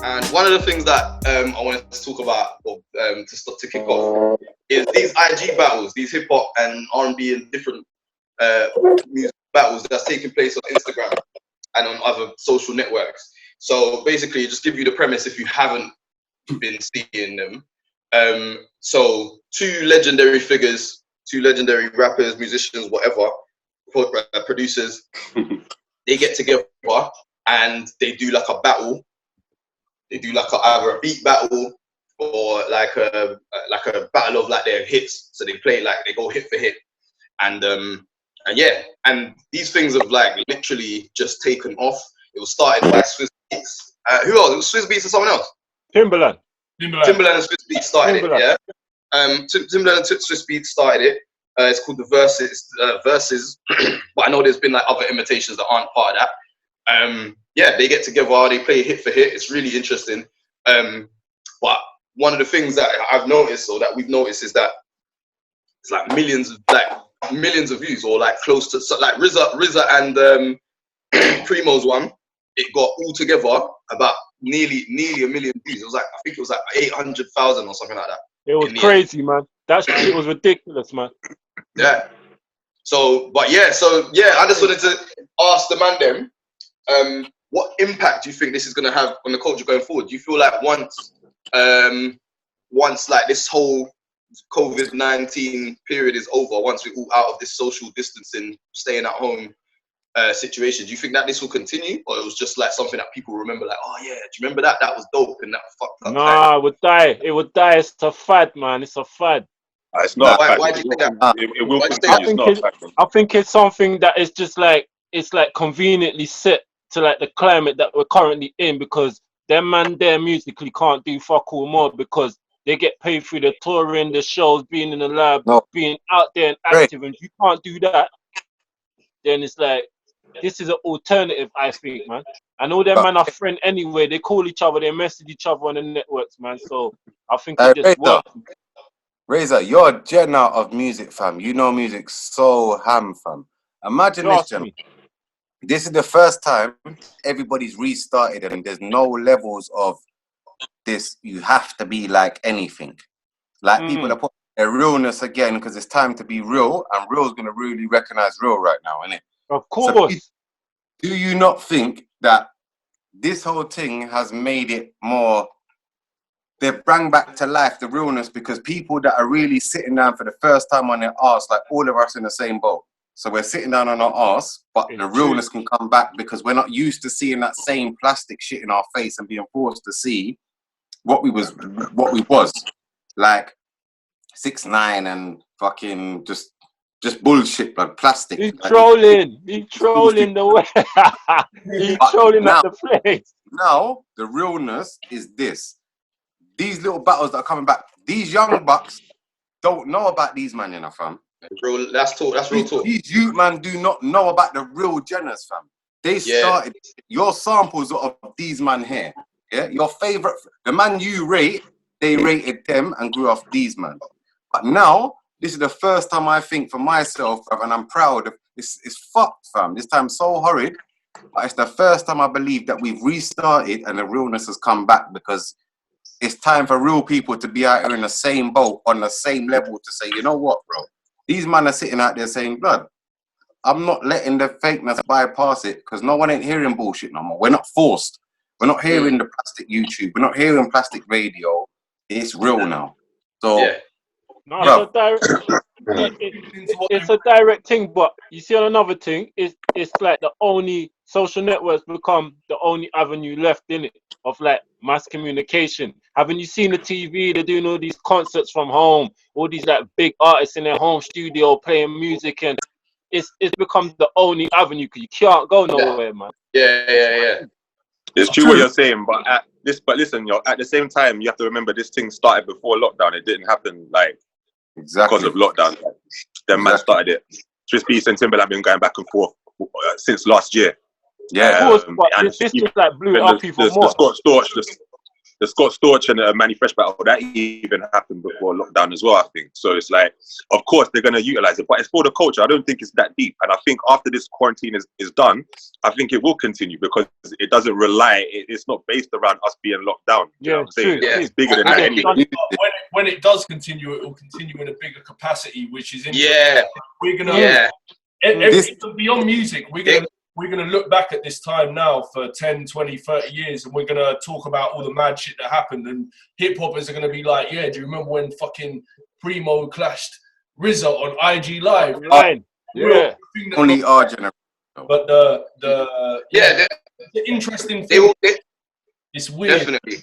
And one of the things that I wanted to talk about, or to kick off, is these IG battles, these hip hop and R&B and different music battles that's taking place on Instagram and on other social networks. So basically, just give you the premise if you haven't been seeing them. So two legendary figures, two legendary rappers, musicians, whatever, producers, they get together and they do like a battle. They do like either a beat battle or like a battle of like their hits. So they play like they go hit for hit, and yeah, and these things have like literally just taken off. It was started by Swizz Beatz. Who else? It was Swizz Beatz or someone else. Timberland and Swizz Beatz started it. Yeah. Timberland and Swizz Beatz started it. It's called the Verses, but I know there's been like other imitations that aren't part of that. Yeah, they get together, they play hit for hit. It's really interesting. But one of the things that I've noticed, or that we've noticed, is that it's like millions of views, or like close to, so like RZA and Primo's one. It got all together about nearly a million views. It was like, I think it was like 800,000 or something like that. It was crazy, man. That shit was ridiculous, man. Yeah. So I just wanted to ask the man them, what impact do you think this is going to have on the culture going forward? Do you feel like once like this whole COVID-19 period is over, once we're all out of this social distancing, staying at home situation, do you think that this will continue, or it was just like something that people remember, like, oh yeah, do you remember that? That was dope and that fucked up. Nah, it would die. It would die. It's a fad, man. It's a fad. It's not. Why do you think that? It will continue. I think it's something that is just like, it's like conveniently set to like the climate that we're currently in, because them man there musically can't do fuck all more because they get paid through the touring, the shows, being in the lab, being out there and active. And if you can't do that, then it's like, this is an alternative, I think, man. I know them man are friends anyway. They call each other, they message each other on the networks, man. So I think it just works. Razor, you're a gen out of music, fam. You know music so ham, fam. Imagine this, gen. This is the first time everybody's restarted and there's no levels of this. You have to be like anything. Like people are putting their realness again because it's time to be real, and real's going to really recognize real right now, innit? Of course. So do you not think that this whole thing has made it more, they've brought back to life the realness, because people that are really sitting down for the first time on their arse, like all of us in the same boat. So we're sitting down on our arse, but the realness can come back because we're not used to seeing that same plastic shit in our face and being forced to see what we was like 6ix9ine and fucking just bullshit, blood, plastic. He's trolling the way. He's trolling at the place. Now the realness is this. These little battles that are coming back, these young bucks don't know about these man enough, fam. Bro, that's real talk. These youth man do not know about the real Jenners, fam. They started your samples of these man here. Yeah, your favorite, the man you rate, they rated them and grew off these man. But now this is the first time I think for myself, and I'm proud of this. It's fucked, fam. This time so horrid, but it's the first time I believe that we've restarted and the realness has come back, because it's time for real people to be out here in the same boat, on the same level, to say, you know what, bro? These men are sitting out there saying, blood, I'm not letting the fakeness bypass it, because no one ain't hearing bullshit no more. We're not forced. We're not hearing the plastic YouTube. We're not hearing plastic radio. It's real now. So, no, it's a direct thing, but you see on another thing, it's like the only social networks become the only avenue left in it of like mass communication. Haven't you seen the TV? They're doing all these concerts from home, all these like big artists in their home studio playing music, and it's become the only avenue because you can't go nowhere, man. Yeah. It's true what you're saying, but listen, at the same time, you have to remember this thing started before lockdown. It didn't happen like because of lockdown. Then man started it. Swizz Beatz and Timberland have been going back and forth since last year. Yeah, of course, but this just like blew up even more. The Scotch Storch just the Scott Storch and Manny Fresh battle, that even happened before lockdown as well, I think. So it's like, of course, they're going to utilize it, but it's for the culture. I don't think it's that deep. And I think after this quarantine is done, I think it will continue because it doesn't rely, it's not based around us being locked down. You know what I'm saying? Yeah. It's bigger than that anyway. When it does continue, it will continue in a bigger capacity, which is interesting. Yeah. We're going to, beyond music, we're going to look back at this time now for 10, 20, 30 years and we're going to talk about all the mad shit that happened, and hip-hoppers are going to be like, yeah, do you remember when fucking Primo clashed RZA on IG Live? Yeah. Only our generation. But the interesting thing, it's weird. Definitely.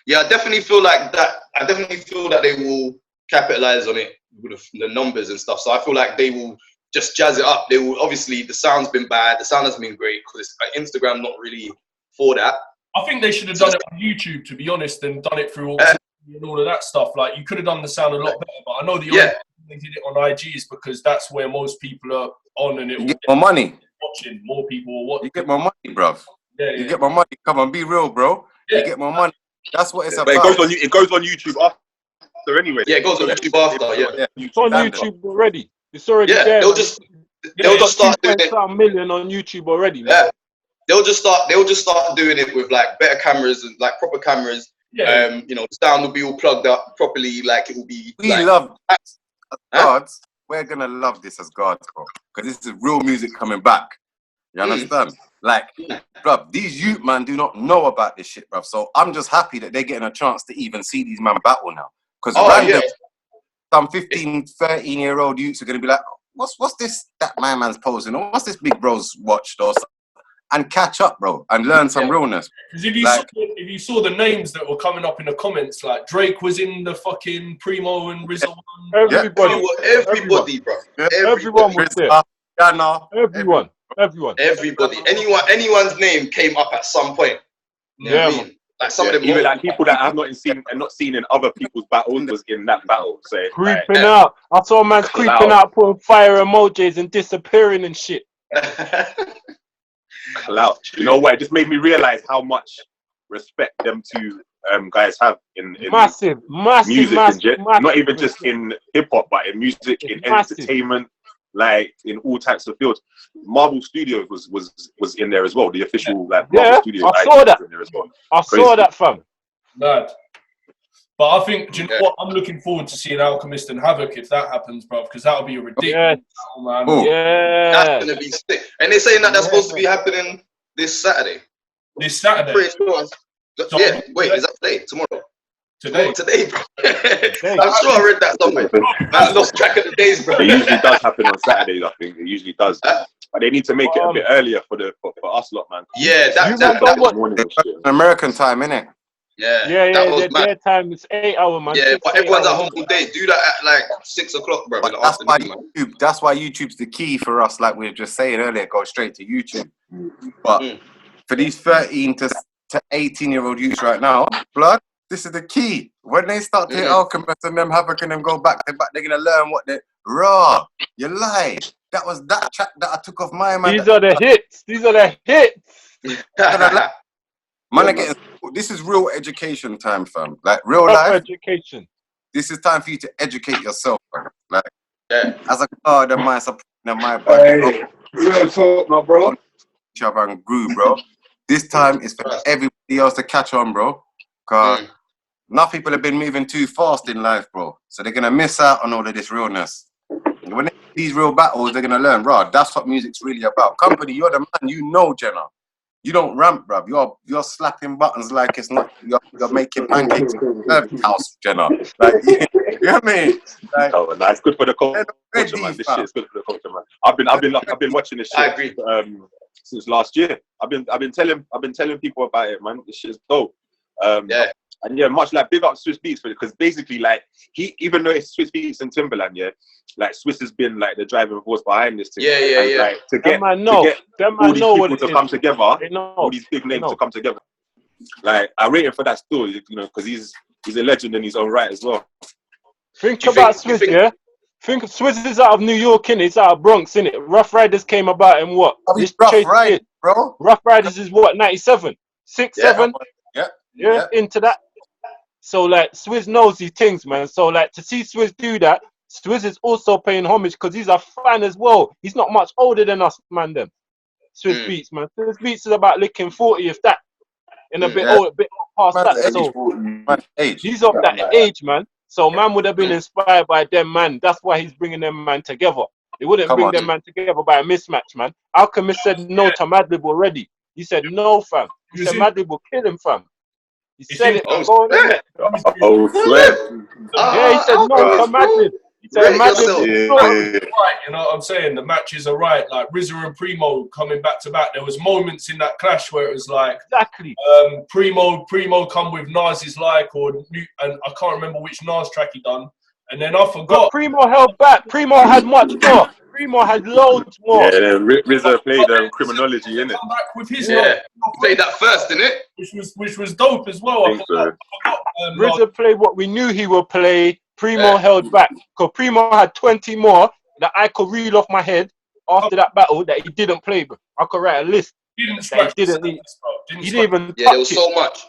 Yeah, I definitely feel like that. I definitely feel that they will capitalize on it with the numbers and stuff. So I feel like they will just jazz it up. They will, obviously, the sound's been bad. The sound hasn't been great because Instagram not really for that. I think they should have done it on YouTube, to be honest, and done it through all of that stuff. Like, you could have done the sound a lot better, but I know the only reason they did it on IG is because that's where most people are on, and you get more money. Watching, more people are watching. You get more money, bruv. Yeah, you get more money. Come on, be real, bro. Yeah. You get more money. That's what it's about. But it goes on YouTube after anyway. Yeah, it goes on YouTube after. Yeah, it's on YouTube already. It's already there. They'll just start doing it. Million on YouTube already. Man. Yeah, they'll just start doing it with like better cameras and like proper cameras. Yeah. You know, the sound will be all plugged up properly. Like it will be. We love Guardz. We're gonna love this as Guardz, bro, because this is real music coming back. You understand? Like, bruv, these youth man do not know about this shit, bruv. So I'm just happy that they're getting a chance to even see these man battle now. Because some 15, 13-year-old youths are gonna be like, what's this that my man's posing? Or what's this big bro's watched? Or and catch up, bro, and learn some realness. Because if you saw the names that were coming up in the comments, like Drake was in the fucking Primo and RZA one. Everybody, bro. Everyone was there. Everyone. Everybody. Anyone's name came up at some point. You know what I mean? Like some of them, even like people that I've not seen in other people's battles was in that battle. So creeping out. I saw man's creeping out, putting fire emojis and disappearing and shit. Clout. You know what? It just made me realize how much respect them two guys have in massive music, massive. Not even just in hip hop, but in music, in entertainment, like in all types of fields. Marvel Studios was in there as well. The official Marvel Studios. I saw that. In there as well. I saw that, fam. Mad. But I think, do you know what? I'm looking forward to seeing Alchemist and Havoc if that happens, bro, because that'll be a ridiculous battle, man. Yeah. That's gonna be sick. And they're saying that that's supposed to be happening this Saturday. This Saturday? Yeah. Wait, is that today? Tomorrow? Today. Oh, today, bro. I'm sure I read that somewhere. I lost track of the days, bro. It usually does happen on Saturdays, I think. It usually does. But they need to make it a bit earlier for us lot, man. Yeah, that was American time, innit? Yeah. Their time is 8 hours, man. Yeah, but everyone's at home all day. Do that at like 6 o'clock, bro. That's why YouTube's the key for us. Like we were just saying earlier, go straight to YouTube. But for these 13 to 18-year-old youths right now, blood, this is the key. When they start to hit Alchemist and them Havoc and them go back to back, they're gonna learn what they you lied. That was that track that I took off my man. These are the hits. Man, this is real education time, fam. Like real life education. This is time for you to educate yourself, fam. Like as a God and my body, real talk, my bro. Each other and grew, bro. This time is for everybody else to catch on, bro. Cause enough people have been moving too fast in life, bro. So they're gonna miss out on all of this realness. When they these real battles, they're gonna learn, bro. That's what music's really about. Company, you're the man. You know, Jenna. You don't ramp, bruv. You're slapping buttons like it's not. You're making pancakes in the house, Jenna. Like, you know what I mean? Like, oh, nice. Good for the culture, man. This shit is good for the culture, man. I've been watching this shit. I agree. Since last year. I've been telling people about it, man. This shit's dope. And yeah, much like big up Swiss Beats because basically, like even though it's Swiss Beats and Timberland, like Swiss has been like the driving force behind this thing. Like, to get all these people to come together, all these big names to come together. Like I rate him for that still, you know, because he's a legend in his own right as well. Think about Swiss, Think of Swiss is out of New York, innit? It's out of Bronx, innit? Rough Riders came about in what? Rough Riders, bro. Rough Riders is what, 97? 6, 7? Yeah. Yeah, into that. So like Swizz knows these things, man. So like to see Swizz do that, Swizz is also paying homage because he's a fan as well. He's not much older than us, man. Them Swizz Beats, man. Swizz Beats is about licking 40, if that, in a bit old, a bit past Man's that. So age. he's of that age, man. So man would have been inspired by them, man. That's why he's bringing them man together. He wouldn't bring them man together by a mismatch, man. Alchemist said no to Madlib already. He said no, fam. He said Madlib will kill him, fam. He said it. Oh, flip. Yeah, he said no to Madlib. He said Madlib. Right, you know what I'm saying? The matches are right. Like RZA and Primo coming back to back. There was moments in that clash where it was like exactly. Primo come with Nas's like and I can't remember which Nas track he done. And then I forgot. But Primo held back. Primo had much more. Primo had loads more. Yeah, then RZA played Criminology, innit? Come back with his played that first, didn't it? Which was dope as well. I forgot. RZA played what we knew he would play. Primo held back because Primo had 20 more that I could reel off my head after that battle that he didn't play. Bro. I could write a list. He didn't even. Yeah, there was so much.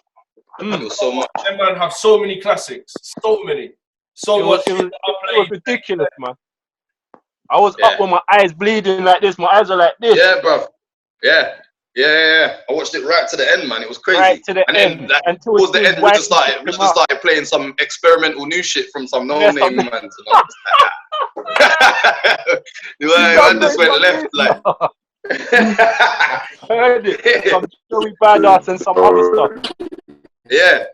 There was so much. Them man have so many classics. So many. So much. It was ridiculous, man. I was up with my eyes bleeding like this. My eyes are like this. Yeah, bro. Yeah. I watched it right to the end, man. It was crazy. Right to the end. Then, like, towards the end, we just started playing some experimental new shit from some no-name man. I just went left, like. I heard it. Some Joey Badass and some other stuff. Yeah.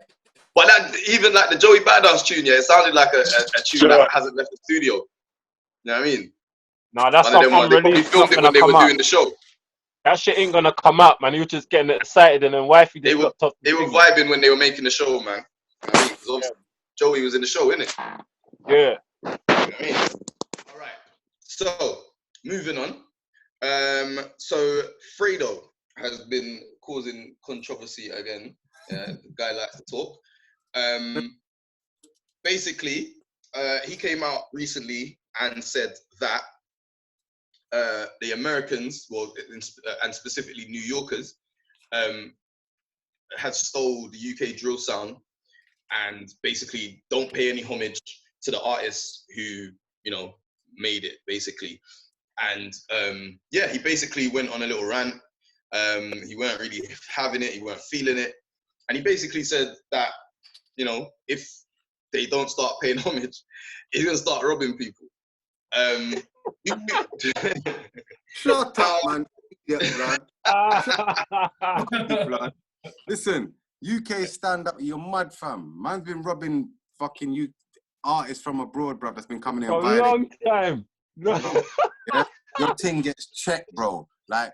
But that, even like the Joey Badass tune, it sounded like a tune that hasn't left the studio. You know what I mean? No, that's one of not them. They filmed it when they were doing the show. That shit ain't gonna come out, man. He was just getting excited, and then wifey just got tough. They were vibing when they were making the show, man. I mean, Joey was in the show, innit? Yeah. You know what I mean? All right. So moving on. So Fredo has been causing controversy again. The guy likes to talk. Basically, he came out recently and said that the Americans, and specifically New Yorkers, have stole the UK drill sound and basically don't pay any homage to the artists who, made it, basically. And he basically went on a little rant. He weren't really having it, he weren't feeling it. And he basically said that, if they don't start paying homage, he's gonna start robbing people. Shut up, man. Yeah, blood. Listen, UK stand up, you're mad, fam. Man's been robbing fucking artists from abroad, bruv, that's been coming in. For a long time. Yeah? Your thing gets checked, bro. Like,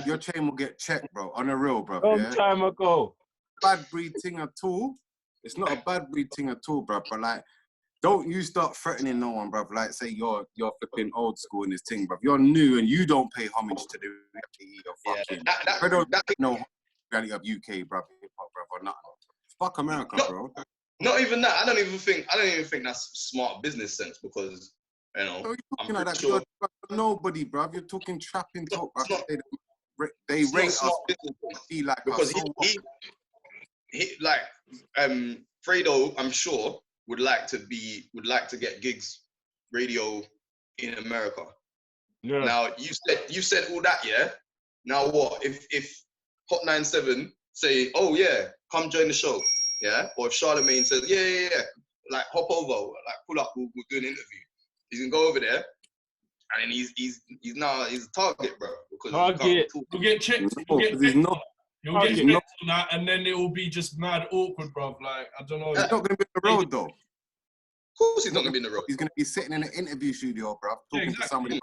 your chain will get checked, bro. On a real, bro. Long time ago. Bad breed thing at all. It's not a bad breed thing at all, bruv. But like, don't you start threatening no one, bruv. Like, say you're flipping old school in this thing, bruv. You're new and you don't pay homage to the reality of fucking. No reality of UK, bruv, hip hop, bruv, or nothing. Fuck America, bro. Not even that. I don't even think that's smart business sense because you're talking like that. Sure. You're nobody, bruv. You're talking trapping talk, bruv. They rate us like because he like Fredo, I'm sure would like to get gigs radio in America. Yeah. Now you said all that, yeah. Now what if Hot 97 say, oh yeah, come join the show, yeah? Or if Charlemagne says, yeah, like hop over, like pull up, we'll do an interview. He's gonna go over there, and then he's a target, bro. Because he'll get checked. He'll get checked on that, and then it will be just mad awkward, bro. Like I don't know. He's not gonna be on the road though. Of course, he's not gonna be in the road. He's gonna be sitting in an interview studio, bro, talking to somebody on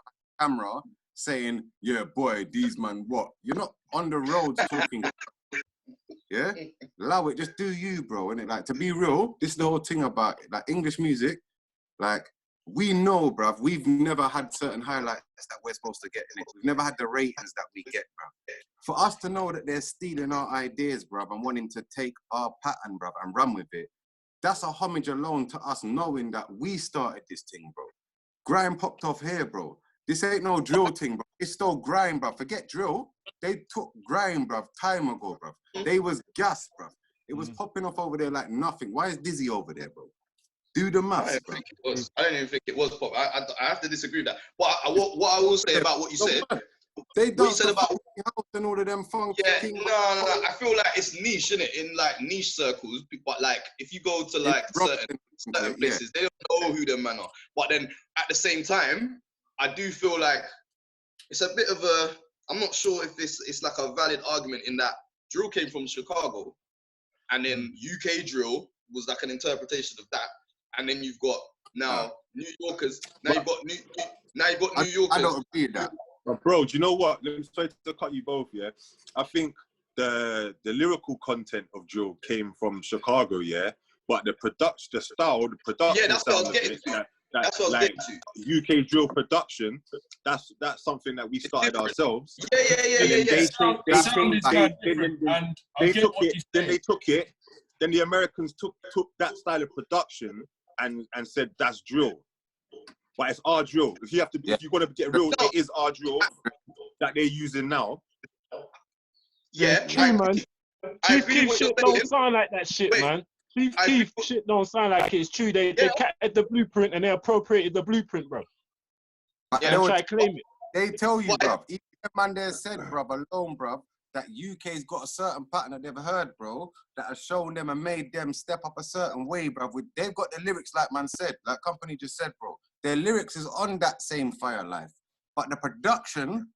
camera, saying, "Yeah, boy, these man, what? You're not on the road talking." Yeah, allow it. Just do you, bro. Innit? Like, to be real, this is the whole thing about it. Like English music, like we know, bruv. We've never had certain highlights that we're supposed to get in it. We've never had the ratings that we get, bruv. For us to know that they're stealing our ideas, bruv, and wanting to take our pattern, bruv, and run with it, that's a homage alone to us knowing that we started this thing, bro. Grime popped off here, bro. This ain't no drill thing, bro. It's still grime, bruv. Forget drill. They took grime, bruv, time ago, bruv. They was gas, bruv. It was popping off over there like nothing. Why is Dizzy over there, bro? Do the maths, I don't even think it was pop. I have to disagree with that. But what I will say about what you said, they don't said about house and all of them funky things. No. I feel like it's niche, innit? In like niche circles, but like if you go to like certain places, they don't know who them man are. But then at the same time, I do feel like it's a bit of a. I'm not sure if it's like a valid argument in that drill came from Chicago, and then UK drill was like an interpretation of that. And then you've got now New Yorkers. Now you've got New Yorkers. I don't agree with that. But bro, do you know what? Sorry to cut you both. Yeah, I think the lyrical content of drill came from Chicago. Yeah, but the production. Yeah, that's what I was getting to. That's what I was getting to. UK drill production. That's something that we started ourselves. Yeah. They took it. Then the Americans took that style of production and said that's drill, but it's our drill. If you're gonna get real, it is our drill that they're using now. Yeah, true, man. Chief Keef shit don't sound like that shit, man. Chief Keef shit don't sound like it's true. They catted the blueprint and they appropriated the blueprint, bro. Yeah, they try to claim it. They tell you, bro. Even the man there said, bro, alone, bro, that UK's got a certain pattern that they've heard, bro, that has shown them and made them step up a certain way, bro. They've got the lyrics, like man said, like Company just said, bro. Their lyrics is on that same fire life, but the production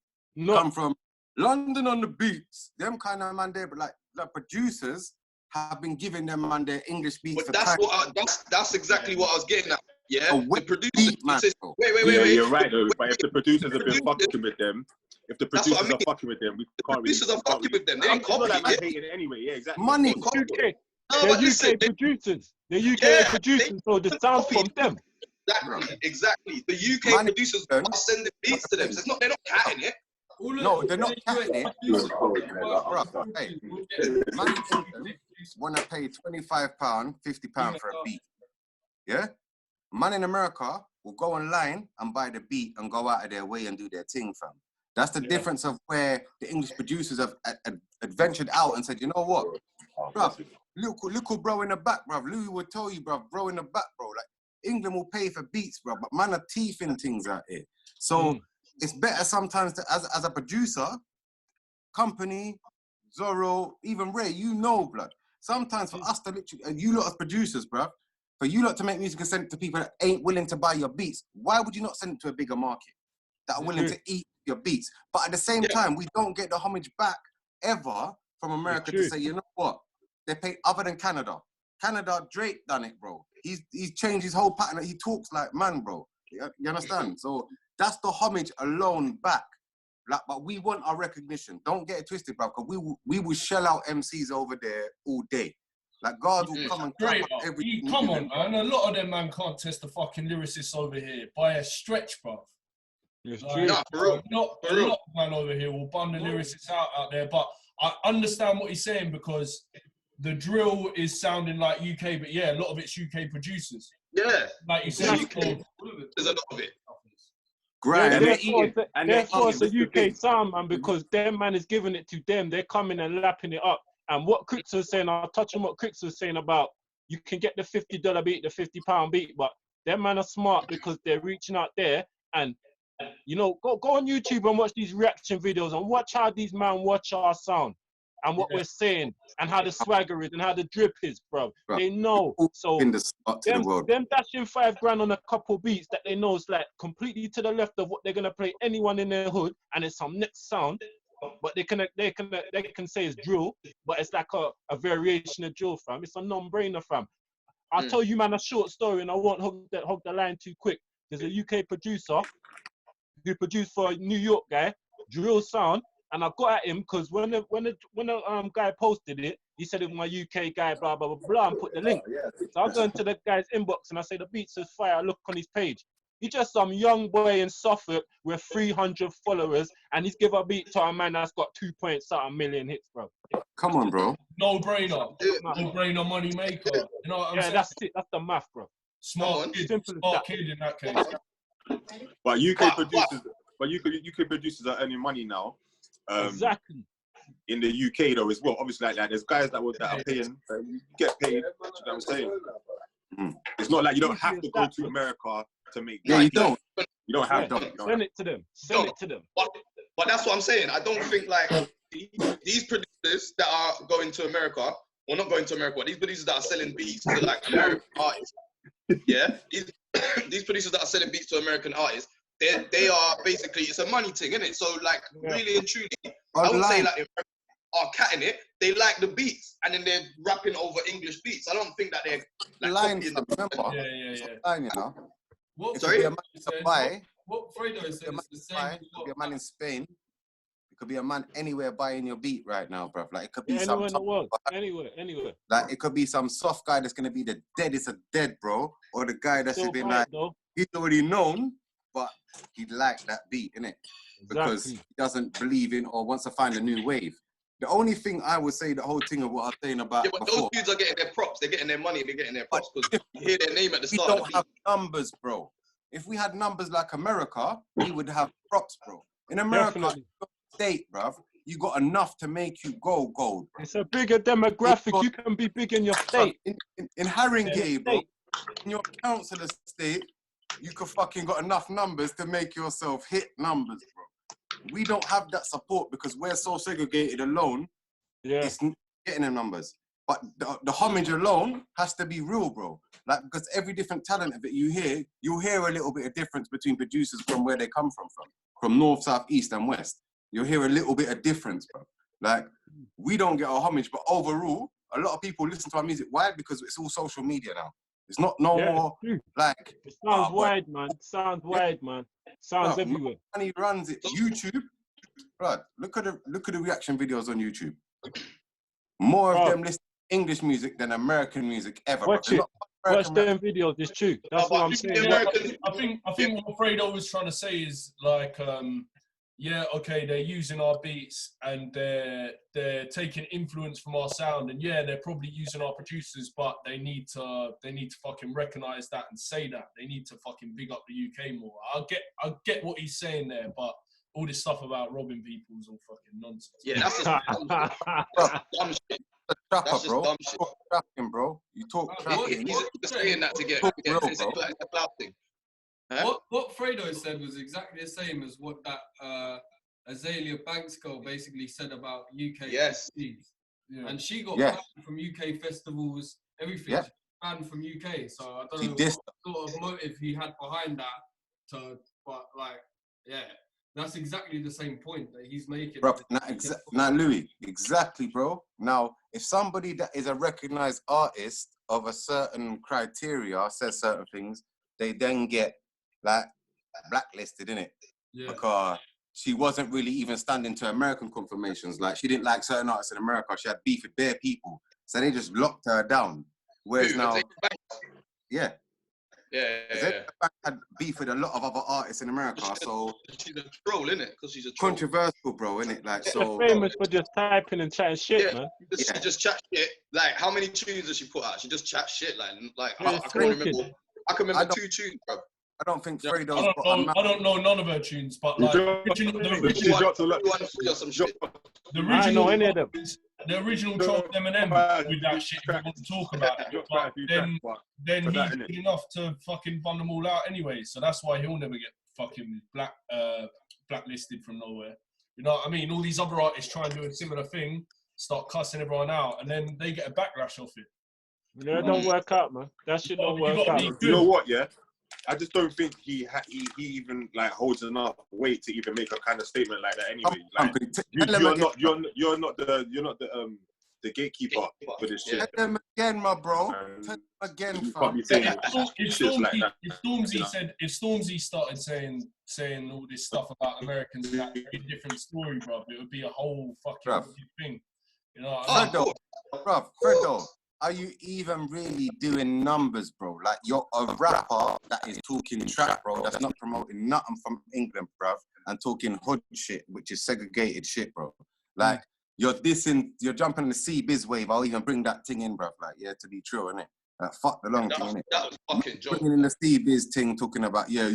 come from London on the beats. Them kind of man there, but like the producers have been giving them man their English beats. But that's exactly what I was getting at. Yeah, the producers. Wait. You're right though. But if the producers have been fucking with them. If the producers are fucking with them, we can't really. Producers are fucking with them. They ain't copying it anyway. Yeah, exactly. Money. UK. They're UK producers. They're UK producers, so the sound from them. Exactly. The UK producers are sending beats to them. So they're not catting it. No, they're not catting it. Hey, man want to pay £25, £50 for a beat. Yeah? Man in America will go online and buy the beat and go out of their way and do their thing, fam. That's the difference of where the English producers have adventured out and said, you know what, bruv, look, bro in the back, bruv. Louis will tell you, bruv, bro in the back, bro. Like, England will pay for beats, bruv, but man are teething things out here. So it's better sometimes to, as a producer, Company, Zorro, even Ray, you know, blood. Sometimes for us to literally, you lot as producers, bruv, for you lot to make music and send it to people that ain't willing to buy your beats, why would you not send it to a bigger market that are willing to eat your beats? But at the same time, we don't get the homage back ever from America to say, you know what, they pay other than Canada. Canada, Drake done it, bro. He's changed his whole pattern. He talks like man, bro. You understand? So that's the homage alone back. Like, but we want our recognition. Don't get it twisted, bro, because we will shell out MCs over there all day. Like, God will come and clap up everything. Come on, man. A lot of them, man, can't test the fucking lyricists over here by a stretch, bro. Yes, like, a lot of man over here will bun the lyricists out there. But I understand what he's saying because the drill is sounding like UK, but yeah, a lot of it's UK producers. Yeah. Like you said, there's a lot of it. Therefore, it's a UK sound, man, because them man is giving it to them. They're coming and lapping it up. And what Cricks was saying, I'll touch on what Cricks was saying about you can get the $50 beat, the £50 beat, but them man are smart because they're reaching out there and, you know, go on YouTube and watch these reaction videos and watch how these man watch our sound and what we're saying and how the swagger is and how the drip is, bro. They know. So them dashing $5 on a couple beats that they know is like completely to the left of what they're gonna play anyone in their hood, and it's some next sound. But they can say it's drill, but it's like a variation of drill, fam. It's a non-brainer, fam. I'll tell you, man, a short story, and I won't hog the line too quick. There's a UK producer who produced for a New York guy, drill sound. And I got at him because when the guy posted it, he said it was my UK guy, blah, blah, blah, blah, and put the link. So I go into the guy's inbox and I say, the beat says fire, I look on his page. He's just some young boy in Suffolk with 300 followers, and he's give a beat to a man that's got 2.something million hits, bro. Come on, bro. No brainer. No brainer money maker. You know what I'm saying? That's it. That's the math, bro. Smart kid in that case. But UK producers are earning money now. Exactly. in the UK though as well. Obviously, like there's guys that are paying, you get paid. You know what I'm saying? It's not like you don't have to go to America to make. Yeah, you don't. You don't have to. Send it to them. Send it to them. But that's what I'm saying. I don't think like these producers that are going to America, or not going to America, but these producers that are selling beats to like American artists. Yeah, these producers that are selling beats to American artists, they are basically, it's a money thing, isn't it? So like really and truly, I would say like are catting it. They like the beats, and then they're rapping over English beats. I don't think that they're like copying the. Yeah. You know. What, sorry? What Fredo said is the same. It could be a man in Spain. It could be a man anywhere buying your beat right now, bruv. Like it could be anywhere in the world. Anywhere. Like it could be some soft guy that's gonna be the deadest of dead, bro, or the guy that's been like he's already known, but he'd like that beat, innit? Because he doesn't believe in or wants to find a new wave. The only thing I would say, the whole thing of what I was saying about but those dudes are getting their props. They're getting their money. They're getting their props because you hear their name at the start. We don't have numbers, bro. If we had numbers like America, we would have props, bro. In America, state, bruv, you got enough to make you go gold. It's a bigger demographic. You can be big in your state. In Haringey, bro, in your council estate, you could fucking got enough numbers to make yourself hit numbers, bro. We don't have that support because we're so segregated alone. Yeah, it's getting the numbers. But the homage alone has to be real, bro. Like, because every different talent of it you'll hear a little bit of difference between producers from where they come from north, south, east, and west. You'll hear a little bit of difference, bro. Like, we don't get our homage, but overall, a lot of people listen to our music. Why? Because it's all social media now. It's not more like. It sounds wide, man. Sounds wide, man. Sounds everywhere. Money runs it. YouTube, bro. Look at the reaction videos on YouTube. More of them listen to English music than American music ever. Watch them videos. It's true. That's what I'm saying. I think what Fredo was trying to say is like, yeah, okay, they're using our beats and they're taking influence from our sound, and yeah, they're probably using our producers, but they need to fucking recognize that and say that. They need to fucking big up the UK more. I get what he's saying there, but all this stuff about robbing people is all fucking nonsense. Yeah, that's just dumb shit. That's just dumb shit. You talk trapping, bro. You talk trapping. He's saying that to get it's a clout thing. Huh? What Fredo said was exactly the same as what that Azalea Banks girl basically said about UK festivals. Yeah. And she got banned from UK festivals, everything. She banned from UK. So I don't know what sort of motive he had behind that. But like, yeah, that's exactly the same point that he's making. Bro, now, Louis, exactly, bro. Now, if somebody that is a recognized artist of a certain criteria says certain things, they then get like blacklisted, innit? Yeah. Because she wasn't really even standing to American confirmations. Like, she didn't like certain artists in America. She had beef with bare people. So they just locked her down. Whereas now, had beef with a lot of other artists in America, so she's a troll, innit? Because she's a troll. Controversial, bro, innit? Like, so famous for just typing and chatting shit, man. She just chat shit. Like, how many tunes does she put out? She just chat shit. Like I can remember 2 tunes, bro. I don't think Fredo's I don't know none of her tunes, but like the original Trump Eminem with that shit we want to talk about it. But then he's good enough to fucking bun them all out anyway, so that's why he'll never get fucking blacklisted from nowhere. You know what I mean? All these other artists try and do a similar thing, start cussing everyone out, and then they get a backlash off it. Yeah, it don't work out, man. That shit don't work out. You know what? Yeah. I just don't think he even like holds enough weight to even make a kind of statement like that. Anyway, like you're not the gatekeeper for this shit. Tell them again, my bro. Tell them again, fam. If Stormzy started saying all this stuff about Americans, that's a different story, bro. It would be a whole fucking thing. You know what I mean? Fredo. Are you even really doing numbers, bro? Like, you're a rapper that is talking trap, bro, that's not promoting nothing from England, bruv, and talking hood shit, which is segregated shit, bro. Like, you're jumping on the C-biz wave. I'll even bring that thing in, bruv. Like, yeah, to be true, innit? Like, fuck the long thing, innit? That was fucking joke. Bringing in the C-biz thing, talking about, your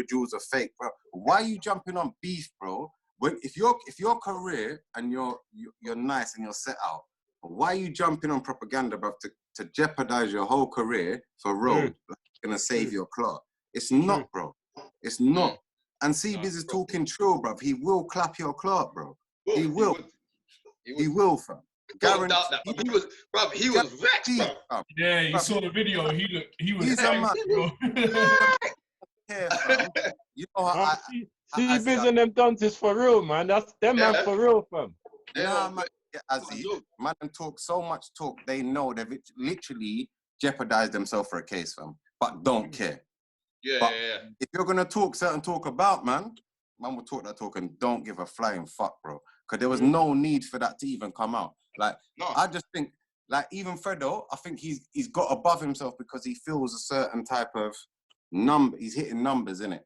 jewels are fake, bro. Why are you jumping on beef, bro, if your career and you're nice and you're set out, why are you jumping on propaganda, bruv, to jeopardize your whole career for road? Like, gonna save your clout. It's not, bro. It's not. And C-Biz is talking true, bruv. He will clap your clout, bro. He will. He will, fam. Don't doubt that. He was vexed, bro. Yeah, you saw the video. He was He's a man. Yeah, fam. You know how C-Biz and them done this for real, man. That's them man for real, fam. Yeah, man. Man, and talk so much talk. They know they've literally jeopardized themselves for a case, fam. But don't care. Yeah. If you're gonna talk certain talk about, man will talk that talk and don't give a flying fuck, bro. Because there was no need for that to even come out. Like, I just think, like, even Fredo, I think he's got above himself because he feels a certain type of number. He's hitting numbers, innit?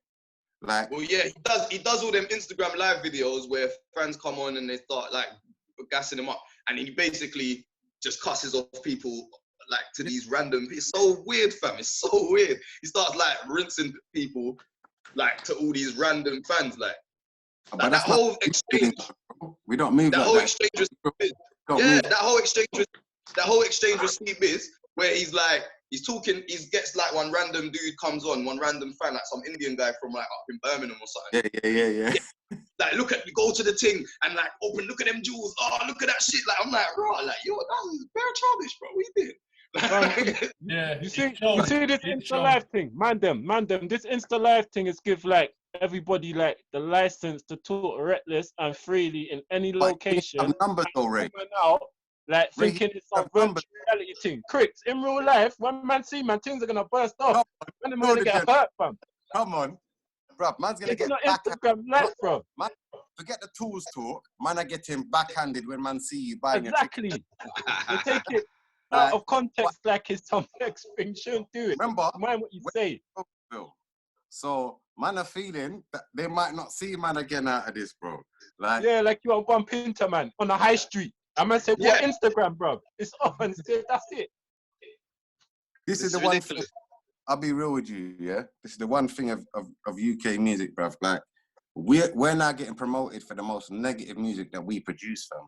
Like, well, yeah, he does all them Instagram live videos where fans come on and they start like gassing him up, and he basically just cusses off people like to these random. It's so weird, fam. It's so weird. He starts like rinsing people like to all these random fans, like that whole exchange. We don't move. That whole exchange with that whole exchange with C-Biz, where he's like, he's talking, he gets like one random dude comes on, one random fan, like some Indian guy from like up in Birmingham or something. Yeah. Like, go to the thing and like look at them jewels. Oh, look at that shit. Like, I'm like, raw, like, yo, that was very childish, bro. What you did? Yeah. You see this Insta Live thing, man them. This Insta Live thing is give like everybody like the license to talk reckless and freely in any location. Numbers already. Out, like thinking it's some virtual reality thing. Cricks, in real life, when man see man, things are gonna burst off. Man, they're gonna get hurt, fam. Come on, bro. Man's gonna get Instagram live, bro. Man, forget the tools talk. Man, are getting backhanded when man see you buying exactly. They take it out of context like it's some next thing. Shouldn't do it. Remember, mind what you say. So man are feeling that they might not see man again out of this, bro. Like, yeah, like you on bump into man on the high street. I might say, what Instagram, bro? It's off and say, that's it. This is the one thing. I'll be real with you, yeah. This is the one thing of UK music, bruv. Like, we're now getting promoted for the most negative music that we produce, fam.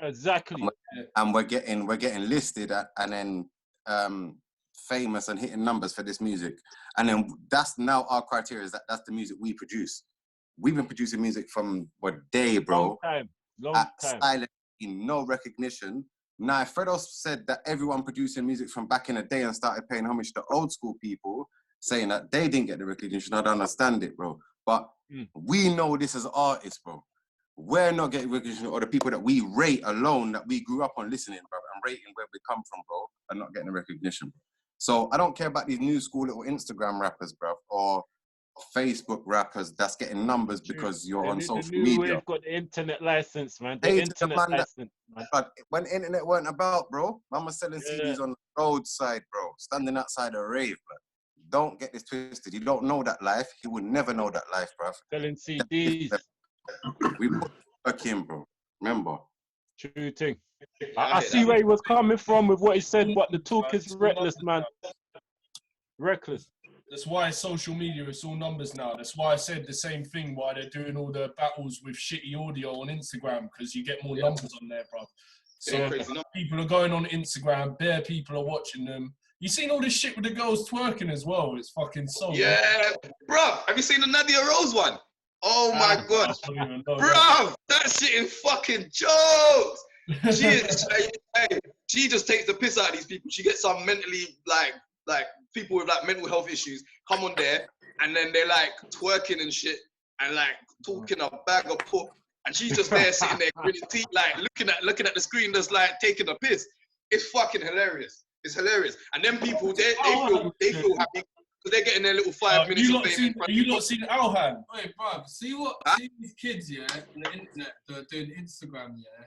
Exactly. And we're getting listed and then famous and hitting numbers for this music. And then that's now our criteria, is that's the music we produce. We've been producing music from day, bro. Long time. Silent, no recognition. Now, if Fredo said that everyone producing music from back in the day and started paying homage to old school people, saying that they didn't get the recognition, I'd understand it, bro. But we know this as artists, bro. We're not getting recognition, or the people that we rate alone, that we grew up on listening, bro, and rating where we come from, bro, are not getting the recognition. So I don't care about these new school little Instagram rappers, bro, or Facebook rappers that's getting numbers because you're on social media. We've got the internet license, man. The internet license, man. But when internet weren't about, bro, man was selling CDs on the roadside, bro, standing outside a rave, bro. Don't get this twisted. You don't know that life. You would never know that life, bro. Selling CDs. We put work in, bro. Remember. True thing. I see where he was coming from with what he said, but the talk is reckless, man. Reckless. That's why social media is all numbers now. That's why I said the same thing, why they're doing all the battles with shitty audio on Instagram, because you get more numbers on there, bro. So people are going on Instagram, bare people are watching them. You seen all this shit with the girls twerking as well? It's fucking so... Yeah, bro. Have you seen the Nadia Rose one? Oh my God. Bro, that shit is fucking jokes. She just takes the piss out of these people. She gets some mentally, like people with like mental health issues come on there, and then they're like twerking and shit and like talking a bag of put, and she's just there sitting there gritting teeth, like looking at the screen, just like taking a piss. It's fucking hilarious. It's hilarious. And then people they feel happy because they're getting their little 5 minutes of fame. You not seen Alhan? Wait, bruv, see these kids, yeah, on the internet that are doing Instagram, yeah?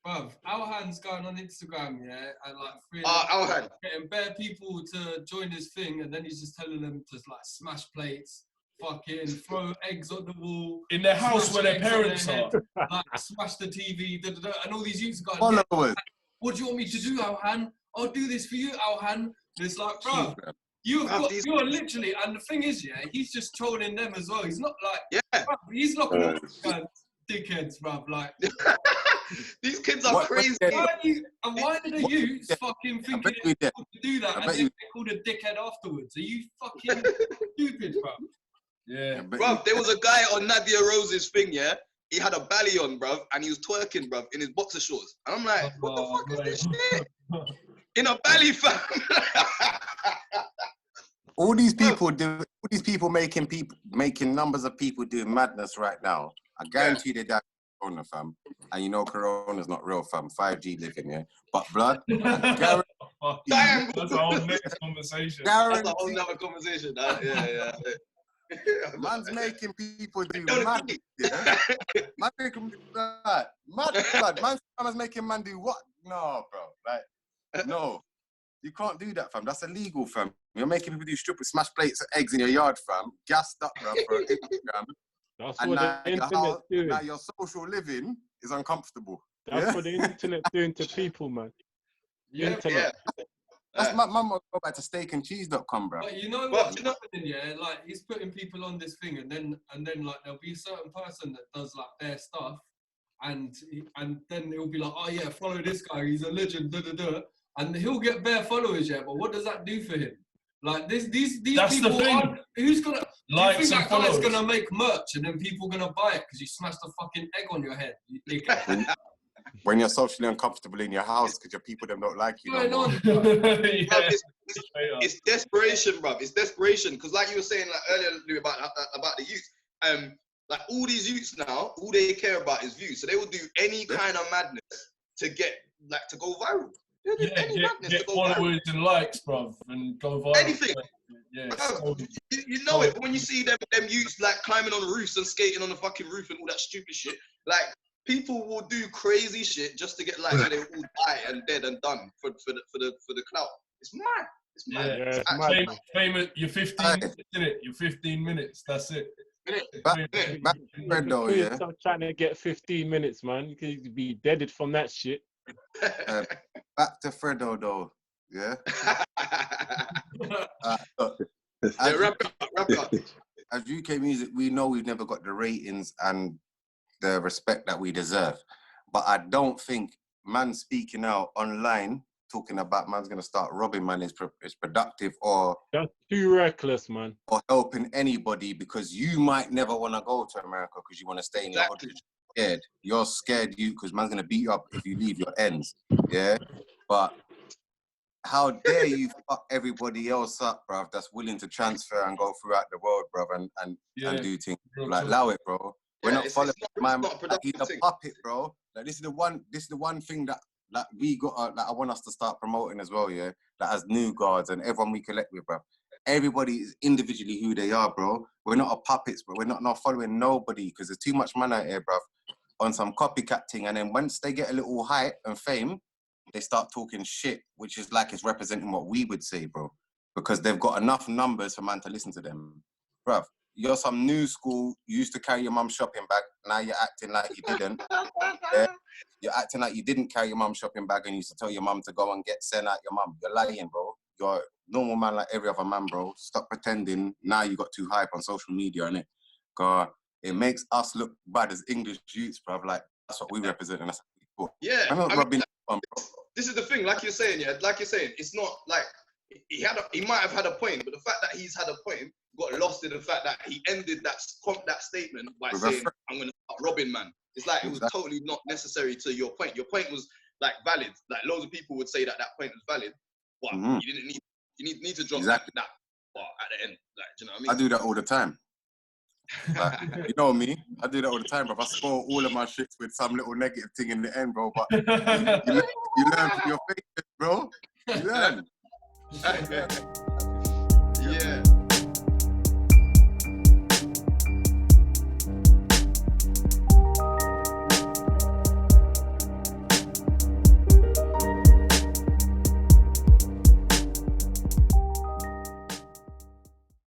Bruv, Alhan's going on Instagram, yeah, and like getting bare people to join his thing, and then he's just telling them to like smash plates, fucking throw eggs on the wall. In their house where their parents are. Like, smash the TV, and all these youths going, yeah, what do you want me to do, Alhan? I'll do this for you, Alhan. And it's like, bruv, you are literally, and the thing is, yeah, he's just trolling them as well. He's not like, bruv, he's locking up dickheads, bruv. Like, these kids are crazy. Why do the youths fucking think it's cool to do that and then they call a dickhead afterwards? Are you fucking stupid, bruv? Yeah. Bruv, there was a guy on Nadia Rose's thing, yeah? He had a belly on, bruv, and he was twerking, bruv, in his boxer shorts. And I'm like, what the fuck is this shit? In a belly, fam. All these people making numbers of people doing madness right now. I guarantee they die Corona, fam. And you know Corona's not real, fam. 5G living, yeah? But blood, I guarantee... That's a whole next conversation. That's a whole nother conversation. Yeah. Man's making people do mad, yeah? Man making mad blood. Man's making man do what? No, bro. Like, no. You can't do that, fam. That's illegal, fam. You're making people do stupid smash plates of eggs in your yard, fam. Gassed up, bro, for Instagram. That's and what now the internet's doing. Now your social living is uncomfortable. That's what the internet's doing to people, man. Internet. That's my mum will go back to steakandcheese.com, bro. But you know what's happening, yeah? Like, he's putting people on this thing, and then like there'll be a certain person that does like their stuff, and then it'll be like, oh yeah, follow this guy, he's a legend, and he'll get bare followers, yeah. But what does that do for him? Like these That's people, the thing. Who's gonna? Likes do you think that guy's followers. gonna make merch and then people gonna buy it because you smashed a fucking egg on your head? You think? When you're socially uncomfortable in your house because your people them don't like you. It's desperation, bruv. It's desperation because, like you were saying like earlier about the youth, like all these youths now, all they care about is views. So they will do any kind of madness to get to go viral. Get followers and likes, bruv, and go viral. Anything. Yeah, you know it when you see them youths like climbing on the roofs and skating on the fucking roof and all that stupid shit. Like, people will do crazy shit just to get likes, so they all die and dead and done for the clout. It's mad. It's mad. Yeah, it's mad. Famous. You're 15 minutes in it. You're 15 minutes. That's it. Back to Fredo, yeah. Stop trying to get 15 minutes, man. You could be deaded from that shit. Back to Fredo, though. Yeah. Wrap up. As UK music, we know we've never got the ratings and the respect that we deserve. But I don't think man speaking out online, talking about man's going to start robbing man is productive or... That's too reckless, man. Or helping anybody, because you might never want to go to America because you want to stay in your hood. Scared. You're scared because man's going to beat you up if you leave your ends. Yeah? But how dare you fuck everybody else up, bruv, that's willing to transfer and go throughout the world, bruv, and do things. Like, allow it, bro. We're not following man. Like, he's a puppet, bro. Like, this is the one thing that we got. That I want us to start promoting as well. Yeah, that as new guards and everyone we collect with, bro. Everybody is individually who they are, bro. We're not a puppets, bro. We're not following nobody because there's too much man out here, bro, on some copycat thing. And then once they get a little hype and fame, they start talking shit, which is like it's representing what we would say, bro. Because they've got enough numbers for man to listen to them, bruv. You're some new school, you used to carry your mum's shopping bag, now you're acting like you didn't. Yeah? You're acting like you didn't carry your mum's shopping bag and you used to tell your mum to go and get sent out your mum. You're lying, bro. You're a normal man like every other man, bro. Stop pretending now you got too hype on social media, innit? God, it makes us look bad as English youths, bruv. Like, that's what we represent and that's what we Yeah. I'm not rubbing on, bro. This is the thing, like you're saying, it's not like he might have had a point, but the fact that he's had a point got lost in the fact that he ended that statement by saying, I'm going to start robbing, man. It's like it was totally not necessary to your point. Your point was like valid. Like loads of people would say that point was valid, but you didn't need to drop that part at the end. Like, do you know what I mean? I do that all the time. Like, you know me, I do that all the time, bro. I score all of my shits with some little negative thing in the end, bro. But you learn from your failures, bro. You learn.